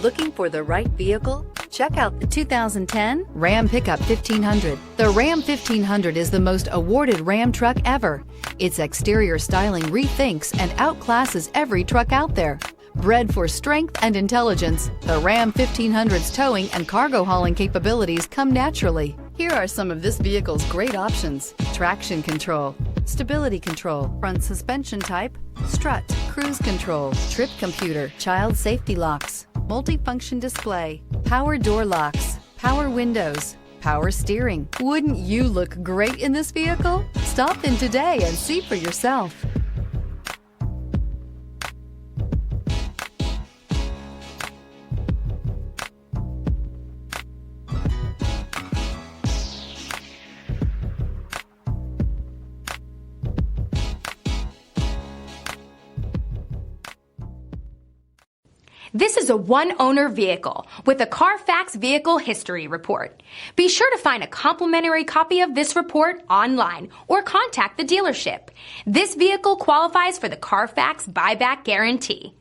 Looking for the right vehicle? Check out the 2010 Ram Pickup 1500. The Ram 1500 is the most awarded Ram truck ever. Its exterior styling rethinks and outclasses every truck out there. Bred for strength and intelligence, the Ram 1500's towing and cargo hauling capabilities come naturally. Here are some of this vehicle's great options: traction control, stability control, front suspension type, strut, cruise control, trip computer, child safety locks, multifunction display, power door locks, power windows, power steering. Wouldn't you look great in this vehicle? Stop in today and see for yourself. This is a one-owner vehicle with a Carfax Vehicle History Report. Be sure to find a complimentary copy of this report online or contact the dealership. This vehicle qualifies for the Carfax Buyback Guarantee.